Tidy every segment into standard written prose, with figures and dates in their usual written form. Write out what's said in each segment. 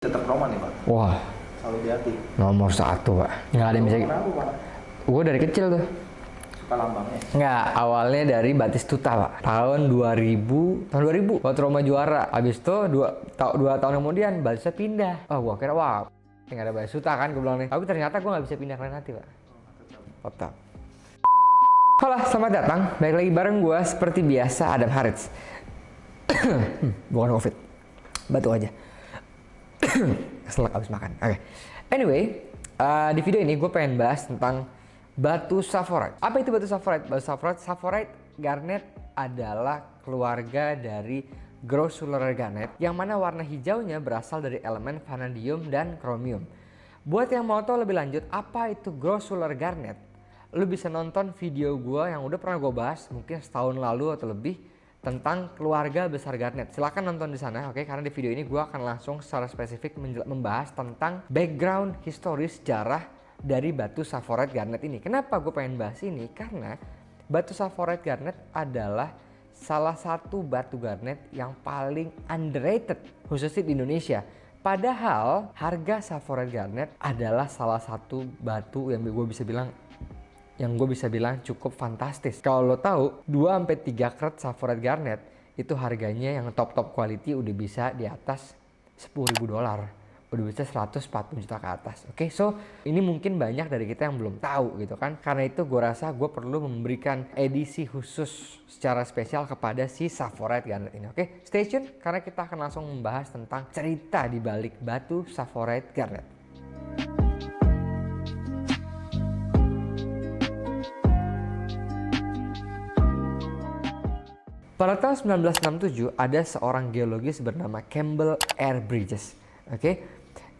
Tetap Roma nih Pak, Wah, selalu di hati. nomor satu Pak. Nggak ada yang bisa. Kenapa Pak? Gue dari kecil tuh. Suka lambangnya? Nggak, awalnya dari Batistuta Pak. Tahun 2000 waktu Roma juara. Habis itu dua tahun kemudian Batistuta pindah. Oh, gue kira wah, nggak ada Batistuta kan, gue bilang nih. Tapi ternyata gue nggak bisa pindah ke Renati Pak. Tetap. Halo, selamat datang. Balik lagi bareng gue seperti biasa, Adam Harits. Bukan COVID, batuk aja. Selek abis makan. Oke. Anyway, di video ini gue pengen bahas tentang batu saffordite. Apa itu batu saffordite? Batu saffordite garnet adalah keluarga dari grossular garnet, yang mana warna hijaunya berasal dari elemen vanadium dan kromium. Buat yang mau tahu lebih lanjut apa itu grossular garnet, lu bisa nonton video gue yang udah pernah gue bahas mungkin setahun lalu atau lebih tentang keluarga besar garnet. Silahkan nonton di sana, oke? Karena di video ini gue akan langsung secara spesifik membahas tentang background historis sejarah dari batu saffordite garnet ini. Kenapa gue pengen bahas ini? Karena batu saffordite garnet adalah salah satu batu garnet yang paling underrated khususnya di Indonesia. Padahal harga saffordite garnet adalah salah satu batu yang gue bisa bilang cukup fantastis. Kalau lo tahu 2-3 karat saffordite garnet itu harganya yang top quality udah bisa di atas $10.000, udah bisa 140 juta ke atas. Oke, so ini mungkin banyak dari kita yang belum tahu gitu kan. Karena itu gue rasa gue perlu memberikan edisi khusus secara spesial kepada si saffordite garnet ini. Oke, stay tune karena kita akan langsung membahas tentang cerita di balik batu saffordite garnet. Pada tahun 1967 ada seorang geologis bernama Campbell Air Bridges. Oke,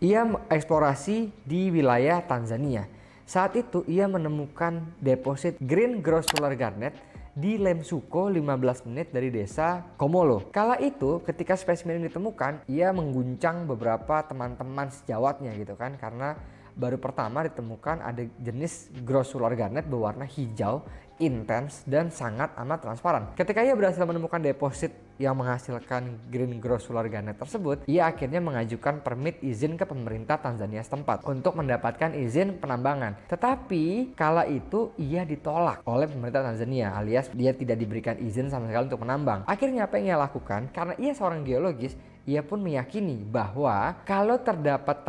ia eksplorasi di wilayah Tanzania. Saat itu ia menemukan deposit green grossular garnet di Lemsuko 15 menit dari desa Komolo. Kala itu ketika spesimen ini ditemukan, ia mengguncang beberapa teman-teman sejawatnya gitu kan, karena baru pertama ditemukan ada jenis grossular garnet berwarna hijau intens dan sangat amat transparan. Ketika ia berhasil menemukan deposit yang menghasilkan green grossular garnet tersebut, ia akhirnya mengajukan permit izin ke pemerintah Tanzania setempat untuk mendapatkan izin penambangan. Tetapi kala itu ia ditolak oleh pemerintah Tanzania, alias dia tidak diberikan izin sama sekali untuk menambang. Akhirnya apa yang ia lakukan? Karena ia seorang geologis, ia pun meyakini bahwa kalau terdapat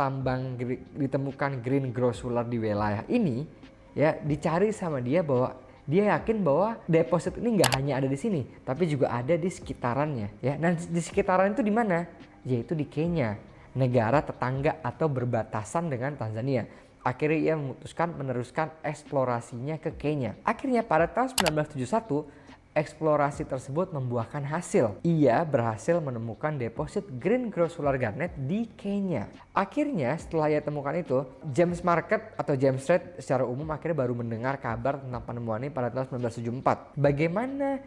ditemukan green grossular di wilayah ini, ya dicari sama dia bahwa dia yakin bahwa deposit ini nggak hanya ada di sini, tapi juga ada di sekitarannya. Ya, nah di sekitaran itu di mana? Yaitu di Kenya, negara tetangga atau berbatasan dengan Tanzania. Akhirnya ia memutuskan meneruskan eksplorasinya ke Kenya. Akhirnya pada tahun 1971, eksplorasi tersebut membuahkan hasil. Ia berhasil menemukan deposit green grossular garnet di Kenya. Akhirnya setelah ia temukan itu, James Market atau James Reid secara umum akhirnya baru mendengar kabar tentang penemuan ini pada tahun 1974. Bagaimana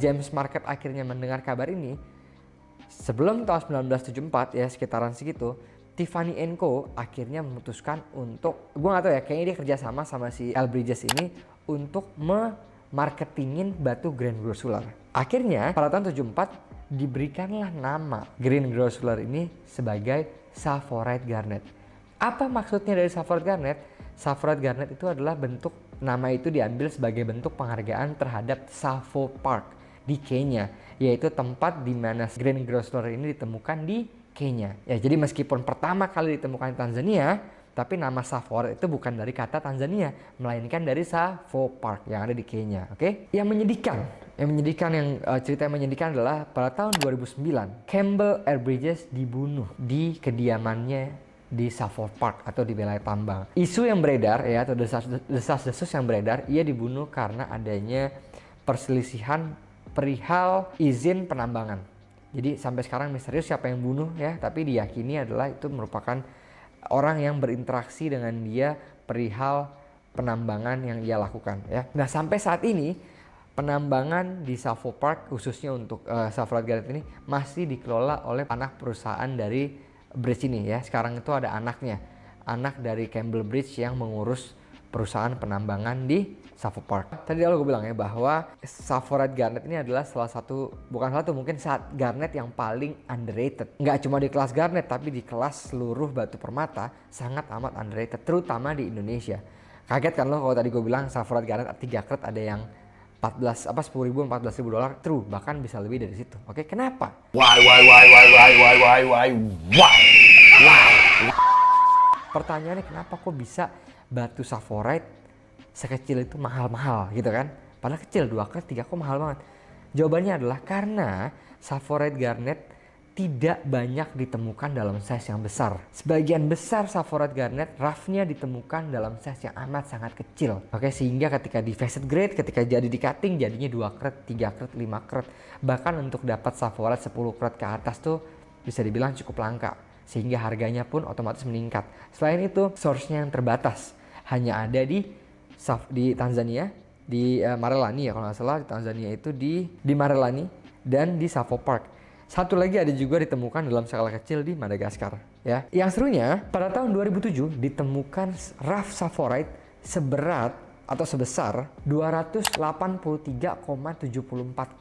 James Market akhirnya mendengar kabar ini? Sebelum tahun 1974 ya sekitaran segitu, Tiffany & Co akhirnya memutuskan untuk, gue gak tahu ya, kayaknya dia kerjasama sama si L Bridges ini untuk marketingin batu green grossular. Akhirnya pada tahun 74 diberikanlah nama green grossular ini sebagai saffordite garnet. Apa maksudnya dari saffordite garnet? Saffordite garnet itu adalah bentuk, nama itu diambil sebagai bentuk penghargaan terhadap Tsavo Park di Kenya, yaitu tempat di mana green grossular ini ditemukan di Kenya. Ya, jadi meskipun pertama kali ditemukan di Tanzania, tapi nama saffordite itu bukan dari kata Tanzania, melainkan dari Tsavo Park yang ada di Kenya. Oke? Cerita yang menyedihkan adalah pada tahun 2009, Campbell Air Bridges dibunuh di kediamannya di Tsavo Park atau di wilayah tambang. Isu yang beredar ya, atau desas-desus yang beredar, ia dibunuh karena adanya perselisihan perihal izin penambangan. Jadi sampai sekarang misterius siapa yang bunuh ya, tapi diyakini adalah itu merupakan orang yang berinteraksi dengan dia perihal penambangan yang ia lakukan ya. Nah, sampai saat ini penambangan di Tsavo Park khususnya untuk saffordite garnet ini masih dikelola oleh anak perusahaan dari Bridge ini ya. Sekarang itu ada anak dari Campbell Bridge yang mengurus perusahaan penambangan di Savo Park. Tadi gue bilang ya bahwa Saffordite Garnet ini adalah mungkin saat garnet yang paling underrated. Nggak cuma di kelas garnet, tapi di kelas seluruh batu permata sangat amat underrated, terutama di Indonesia. Kaget kan lo kalau tadi gue bilang Saffordite Garnet 3 karat ada yang 10.000 $14.000, true, bahkan bisa lebih dari situ. Oke, kenapa? Why? Pertanyaannya kenapa kok bisa batu Saffordite sekecil itu mahal-mahal gitu kan? Padahal kecil, 2 karat 3 kok mahal banget. Jawabannya adalah karena Saffordite Garnet tidak banyak ditemukan dalam size yang besar. Sebagian besar Saffordite Garnet roughnya ditemukan dalam size yang amat sangat kecil. Oke, sehingga ketika di facet grade, ketika jadi di cutting jadinya 2 karat, 3 karat, 5 karat. Bahkan untuk dapat Saffordite 10 karat ke atas tuh bisa dibilang cukup langka. Sehingga harganya pun otomatis meningkat. Selain itu, source-nya yang terbatas. Hanya ada di Tanzania, di Marelani ya kalau nggak salah, di Tanzania itu di Marelani dan di Savo Park. Satu lagi ada juga ditemukan dalam skala kecil di Madagaskar ya. Yang serunya pada tahun 2007 ditemukan rough Saffordite sebesar 283,74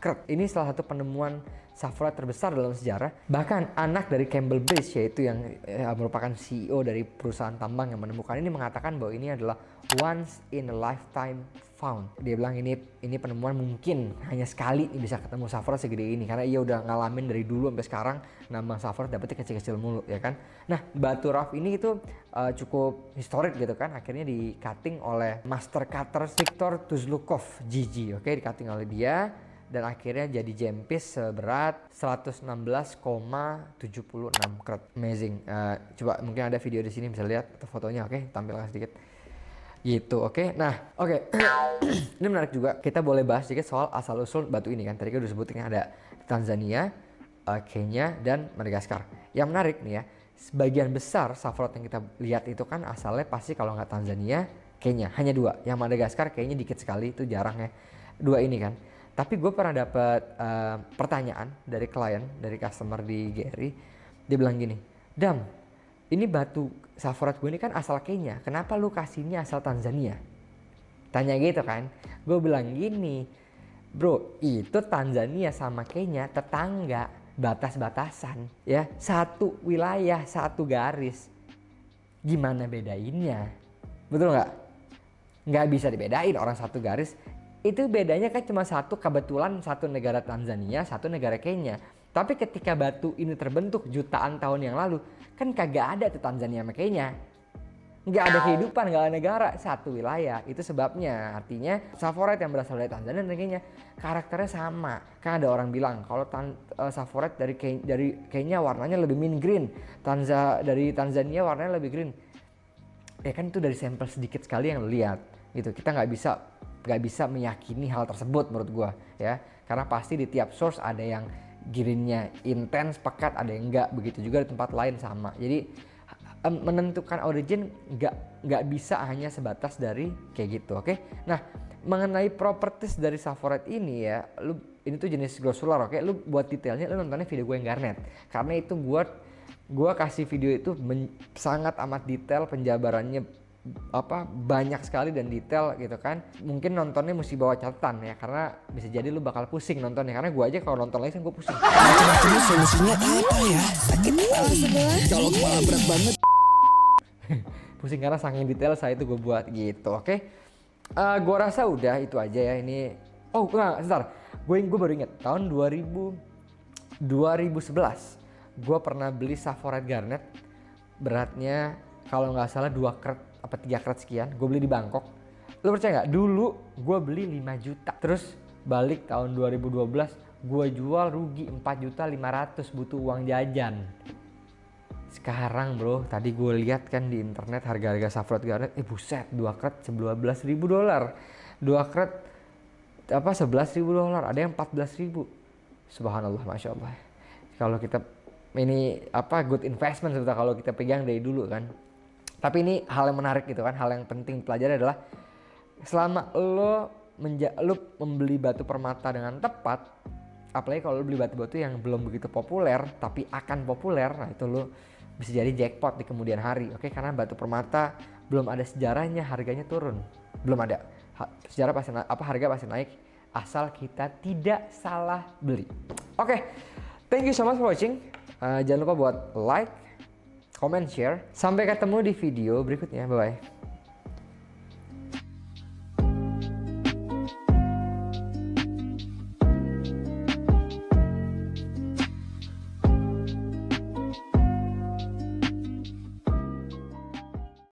karat. Ini salah satu penemuan Saffordite terbesar dalam sejarah. Bahkan anak dari Campbell Bridge, yaitu yang merupakan CEO dari perusahaan tambang yang menemukan ini, mengatakan bahwa ini adalah once in a lifetime found. Dia bilang ini penemuan mungkin hanya sekali bisa ketemu Saffordite segede ini, karena ia udah ngalamin dari dulu sampai sekarang nambang Saffordite dapetnya kecil-kecil mulu ya kan. Nah, batu rough ini itu cukup historik gitu kan. Akhirnya di cutting oleh master cutter Viktor Tuzlukov GG, oke, di cutting oleh dia. Dan akhirnya jadi gem piece seberat 116,76 karat. Amazing. Coba mungkin ada video di sini bisa lihat atau fotonya, oke, tampilkan sedikit. Gitu, oke. Nah, oke. Ini menarik juga. Kita boleh bahas sedikit soal asal usul batu ini kan. Tadi kan udah sebutin ada Tanzania, Kenya dan Madagaskar. Yang menarik nih ya, sebagian besar Saffordite yang kita lihat itu kan asalnya pasti kalau nggak Tanzania, Kenya. Hanya 2. Yang Madagaskar kayaknya dikit sekali, itu jarang ya. 2 ini kan. Tapi gue pernah dapat pertanyaan dari klien, dari customer di Gary. Dia bilang gini, Dam, ini batu Saffordite gue ini kan asal Kenya, kenapa lu kasihnya asal Tanzania? Tanya gitu kan. Gue bilang gini, bro, itu Tanzania sama Kenya tetangga, batas-batasan ya, satu wilayah, satu garis. Gimana bedainnya? Betul nggak? Nggak bisa dibedain, orang satu garis. Itu bedanya kan cuma satu, kebetulan satu negara Tanzania, satu negara Kenya. Tapi ketika batu ini terbentuk jutaan tahun yang lalu, kan kagak ada tuh Tanzania sama Kenya. Nggak ada kehidupan, nggak ada negara, satu wilayah. Itu sebabnya, artinya Saffordite yang berasal dari Tanzania dan Kenya karakternya sama. Kan ada orang bilang kalau Saffordite dari Kenya warnanya lebih mint green, dari Tanzania warnanya lebih green. Ya kan itu dari sampel sedikit sekali yang lo lihat. Gitu. Kita nggak bisa meyakini hal tersebut menurut gua ya, karena pasti di tiap source ada yang greennya intens pekat, ada yang enggak. Begitu juga di tempat lain sama. Jadi menentukan origin nggak bisa hanya sebatas dari kayak gitu, oke? Nah, mengenai properties dari Saffordite ini ya, ini tuh jenis grossular, oke? Lu buat detailnya lu nontonnya video gue yang garnet, karena itu gue kasih video itu sangat amat detail, penjabarannya banyak sekali dan detail gitu kan. Mungkin nontonnya mesti bawa catatan ya, karena bisa jadi lu bakal pusing nontonnya, karena gue aja kalau nonton lagi kan gue pusing. Macam-macamnya solusinya apa ya? Sakit kepala sebelah. Kalau kepala berat banget. Pusing karena saking detail saya itu gue buat gitu, oke? Gue rasa udah itu aja ya ini. Oh enggak, sebentar. Gue baru inget tahun 2011 gue pernah beli Saffordite Garnet beratnya kalau nggak salah 2 karat apa 3 karat sekian. Gue beli di Bangkok. Lo percaya nggak? Dulu gue beli 5 juta. Terus balik tahun 2012 gue jual rugi 4.500.000, butuh uang jajan. Sekarang bro, tadi gue lihat kan di internet harga-harga Saffordite Garnet, buset, 2 karat $11.000, 2 karat $11.000, ada yang 14.000. Subhanallah, masya Allah. Kalau kita ini good investment sebetulnya kalau kita pegang dari dulu kan. Tapi ini hal yang menarik gitu kan, hal yang penting pelajari adalah selama lo membeli batu permata dengan tepat, apalagi kalau lo beli batu-batu yang belum begitu populer tapi akan populer, nah itu lo bisa jadi jackpot di kemudian hari, oke? Karena batu permata belum ada sejarahnya harganya turun. Belum ada. Sejarah pasti harga pasti naik asal kita tidak salah beli. Oke. Thank you so much for watching. Jangan lupa buat like, comment, share. Sampai ketemu di video berikutnya. Bye bye.